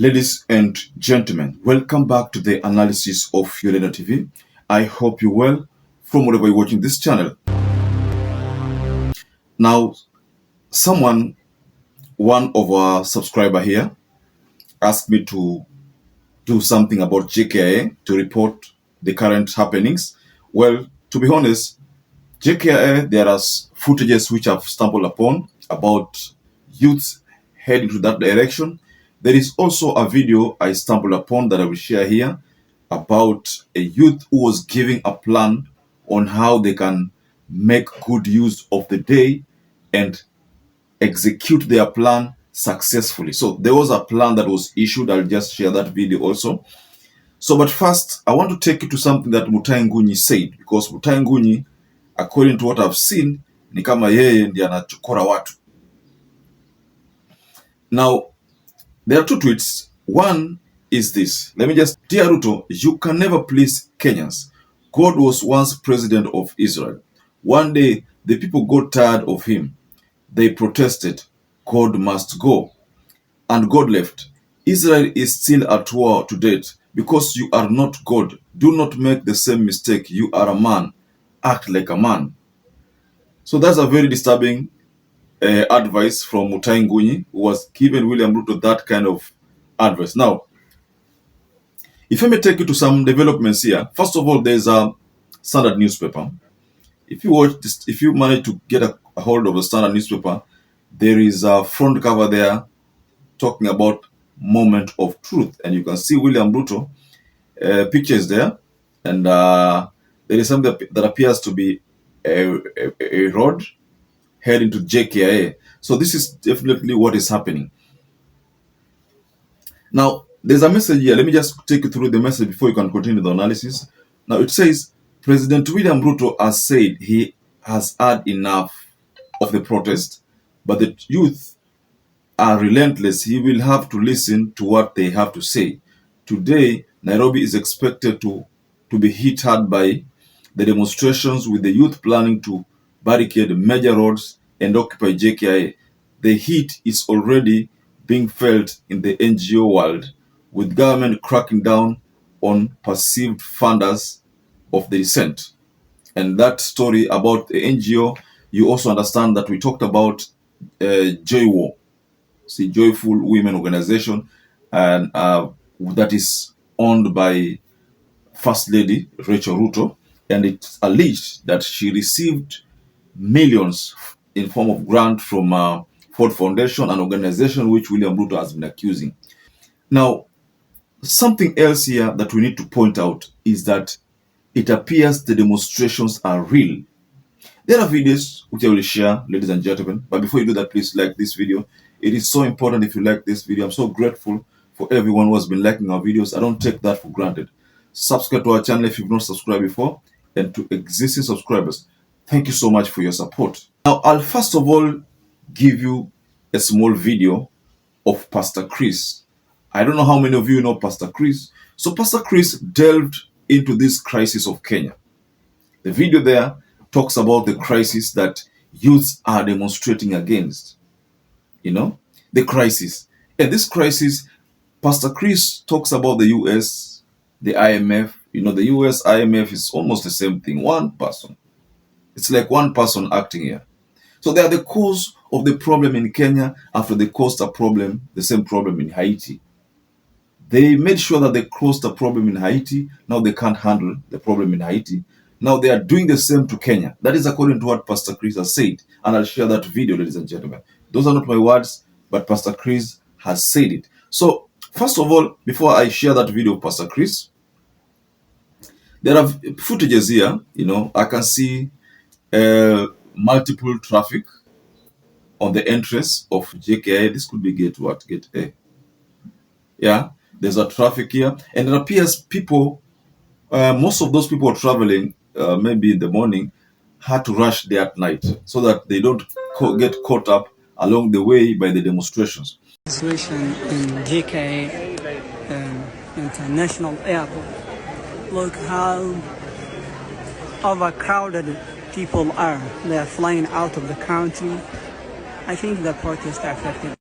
Ladies and gentlemen, welcome back to the analysis of YOLENO TV. I hope you're well from wherever you're watching this channel. Now, one of our subscriber here, asked me to do something about JKIA to report the current happenings. Well, to be honest, JKIA, there are footages which I've stumbled upon about youths heading to that direction. There is also a video I stumbled upon that I will share here about a youth who was giving a plan on how they can make good use of the day and execute their plan successfully. So there was a plan that was issued. I'll just share that video also. So, but first, I want to take you to something that Mutahi Ngunyi said, because Mutahi Ngunyi, according to what I've seen, ni kama yeye ndiye anachokora watu. Now, there are two tweets. One is this. Let me just, Dear Ruto, you can never please Kenyans. God was once president of Israel. One day, the people got tired of him. They protested. God must go. And God left. Israel is still at war to date because you are not God. Do not make the same mistake. You are a man. Act like a man. So that's a very disturbing advice from Mutahi Ngunyi, who was given William Ruto that kind of advice. Now, if I may take you to some developments here. First of all, there's a Standard newspaper. If you watch this, if you manage to get a hold of the Standard newspaper, there is a front cover there talking about moment of truth, and you can see William Ruto pictures there, and there is something that appears to be a road heading to JKIA. So this is definitely what is happening. Now, there's a message here. Let me just take you through the message before you can continue the analysis. Now, it says, President William Ruto has said he has had enough of the protest, but the youth are relentless. He will have to listen to what they have to say. Today, Nairobi is expected to be hit hard by the demonstrations, with the youth planning to barricade major roads and occupy JKIA. The heat is already being felt in the NGO world, with government cracking down on perceived funders of the dissent. And that story about the NGO, you also understand that we talked about JWO, Joyful Women Organization, and that is owned by First Lady Rachel Ruto, and it's alleged that she received millions in form of grant from Ford Foundation, an organization which William Ruto has been accusing. Now, something else here that we need to point out is that it appears the demonstrations are real. There are videos which I will share, ladies and gentlemen, but before you do that, please like this video. It is so important if you like this video. I'm so grateful for everyone who has been liking our videos. I don't take that for granted. Subscribe to our channel if you've not subscribed before, and to existing subscribers, thank you so much for your support. Now, I'll first of all give you a small video of Pastor Chris. I don't know how many of you know Pastor Chris. So Pastor Chris delved into this crisis of Kenya. The video there talks about the crisis that youths are demonstrating against. You know, the crisis. And this crisis, Pastor Chris talks about the US, the IMF. You know, the US, IMF is almost the same thing. One person. It's like one person acting here. So they are the cause of the problem in Kenya after they caused a problem, the same problem in Haiti. They made sure that they caused a problem in Haiti. Now they can't handle the problem in Haiti. Now they are doing the same to Kenya. That is according to what Pastor Chris has said. And I'll share that video, ladies and gentlemen. Those are not my words, but Pastor Chris has said it. So, first of all, before I share that video of Pastor Chris, there are footages here. You know, I can see multiple traffic on the entrance of JKIA. This could be gate what? Gate A. Yeah, there's a traffic here. And it appears people, most of those people traveling, maybe in the morning, had to rush there at night so that they don't get caught up along the way by the demonstrations. Situation in JKIA International Airport. Look how overcrowded people are. They are flying out of the country. I think the protests are affected.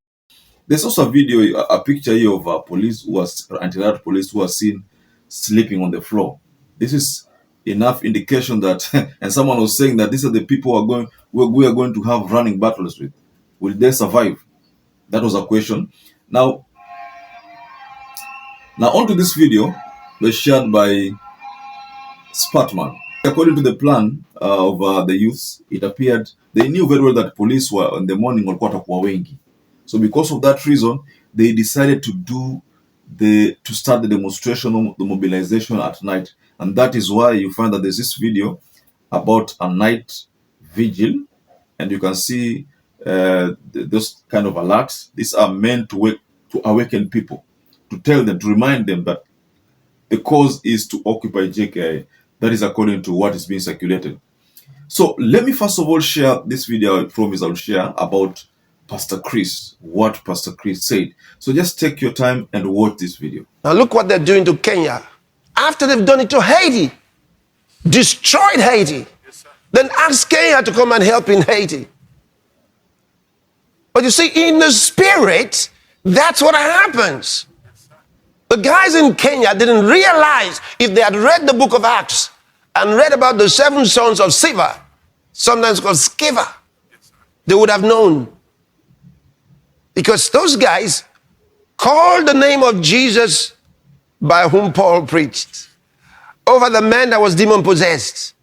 There's also a video, a picture here of police who was anti-riot police who are seen sleeping on the floor. This is enough indication that, and someone was saying that these are the people we are going to have running battles with. Will they survive? That was a question. Now onto this video was shared by SMARTMATEC. According to the plan of the youths, it appeared they knew very well that police were in the morning walikuwa watakuwa wengi. So because of that reason, they decided to start the demonstration, the mobilization at night. And that is why you find that there's this video about a night vigil. And you can see those kind of alerts. These are meant to awaken people, to tell them, to remind them that the cause is to occupy JKIA. That is according to what is being circulated. So let me first of all share this video. I promise I'll share about Pastor Chris, what Pastor Chris said. So just take your time and watch this video. Now look what they're doing to Kenya. After they've done it to Haiti, destroyed Haiti, then ask Kenya to come and help in Haiti. But you see, in the spirit, that's what happens. The guys in Kenya didn't realize, if they had read the book of Acts and read about the 7 sons of Siva, sometimes called Skiva, they would have known. Because those guys called the name of Jesus, by whom Paul preached, over the man that was demon-possessed.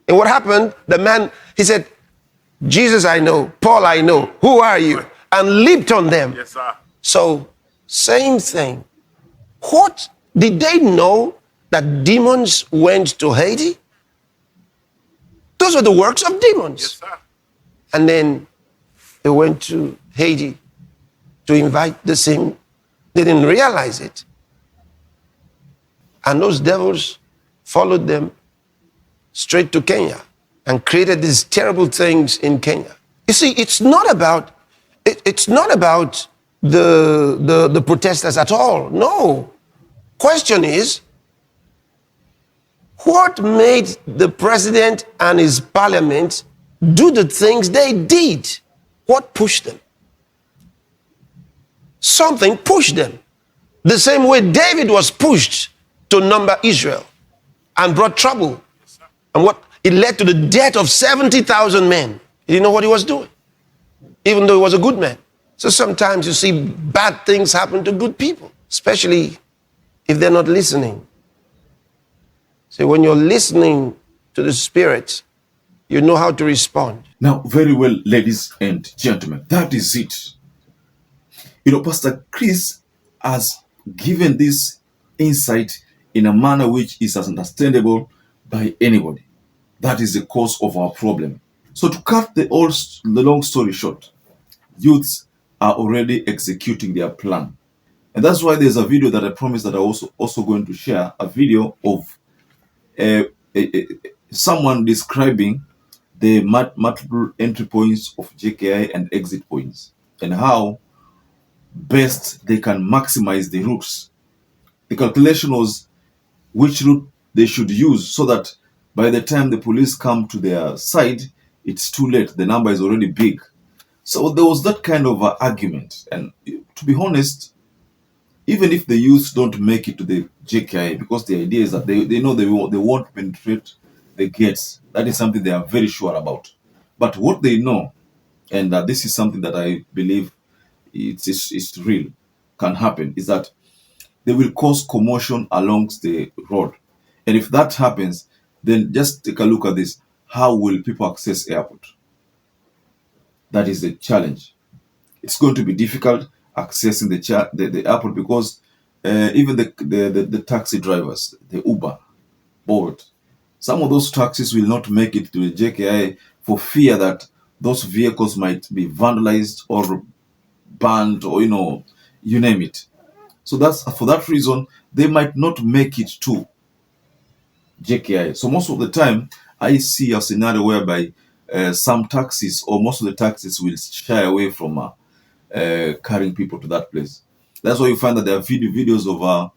And what happened? The man, he said, Jesus I know, Paul I know, who are you? And leaped on them. Yes, sir. So, same thing. What? Did they know that demons went to Haiti? Those were the works of demons. Yes, sir. And then they went to Haiti to invite the same. They didn't realize it. And those devils followed them straight to Kenya and created these terrible things in Kenya. You see, it's not about the protesters at all. No. Question is, what made the president and his parliament do the things they did? What pushed them? Something pushed them. The same way David was pushed to number Israel and brought trouble. And what it led to the death of 70,000 men. He didn't know what he was doing, even though he was a good man. So sometimes you see bad things happen to good people, especially if they're not listening. So when you're listening to the Spirit, you know how to respond. Now, very well, ladies and gentlemen, that is it. You know, Pastor Chris has given this insight in a manner which is as understandable by anybody. That is the cause of our problem. So to cut the long story short, youths are already executing their plan. And that's why there's a video that I promised that I'm also going to share, a video of someone describing the multiple entry points of JKI and exit points, and how best they can maximize the routes. The calculation was which route they should use, so that by the time the police come to their side, it's too late. The number is already big. So there was that kind of argument. And to be honest, even if the youths don't make it to the JKI, because the idea is that they know they won't penetrate the gates. That is something they are very sure about. But what they know, and this is something that I believe it's real, can happen, is that they will cause commotion along the road. And if that happens, then just take a look at this. How will people access airport? That is the challenge. It's going to be difficult accessing the airport, because even the taxi drivers, the Uber, Bolt, some of those taxis will not make it to the JKI for fear that those vehicles might be vandalized or banned, or you name it. So that's for that reason they might not make it to JKI. So most of the time I see a scenario whereby some taxis, or most of the taxis, will shy away from carrying people to that place. That's why you find that there are videos of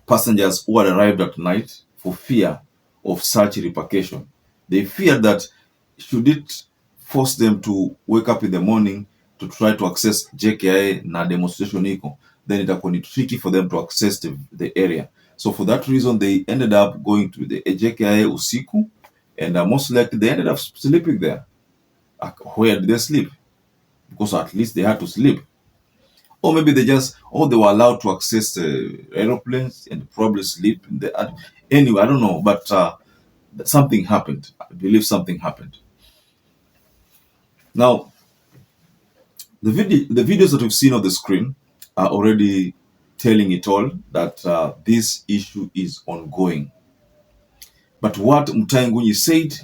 passengers who had arrived at night for fear of such repercussion. They fear that should it force them to wake up in the morning, to try to access JKIA na demonstration iko, then itakuwa ni tricky for them to access the area. So for that reason, they ended up going to the JKIA usiku, and most likely they ended up sleeping there. Where did they sleep? Because at least they had to sleep. Or maybe they were allowed to access aeroplanes and probably sleep in the. Anyway, I don't know, but something happened. I believe something happened. Now, the videos that we've seen on the screen are already telling it all, that this issue is ongoing. But what Mutahi Ngunyi said,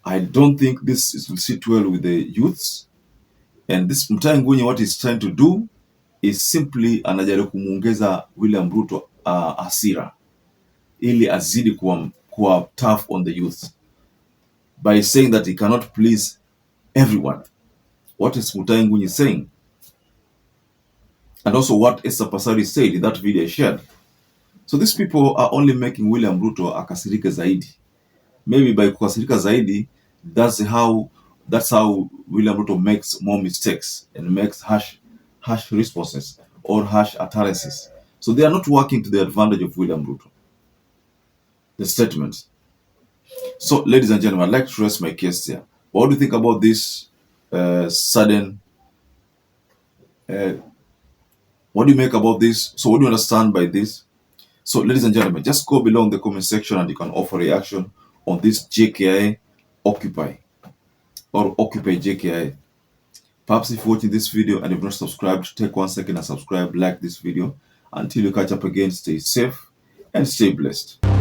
I don't think this will sit well with the youths. And this Mutahi Ngunyi, what he's trying to do is simply anajaribu kumuongeza William Ruto hasira ili azidi kuwa tough on the youth by saying that he cannot please everyone. What is Mutahi Ngunyi saying? And also what Esther Pasari said in that video I shared. So these people are only making William Ruto akasirike zaidi. Maybe by kukasirika zaidi, that's how William Ruto makes more mistakes and makes harsh responses or harsh utterances. So they are not working to the advantage of William Ruto. The statement. So, ladies and gentlemen, I'd like to rest my case here. What do you think about this sudden? What do you make about this? So, what do you understand by this? So, ladies and gentlemen, just go below in the comment section and you can offer reaction on this JKIA Occupy or Occupy JKIA. Perhaps if you're watching this video and you've not subscribed, take 1 second and subscribe, like this video. Until you catch up again, stay safe and stay blessed.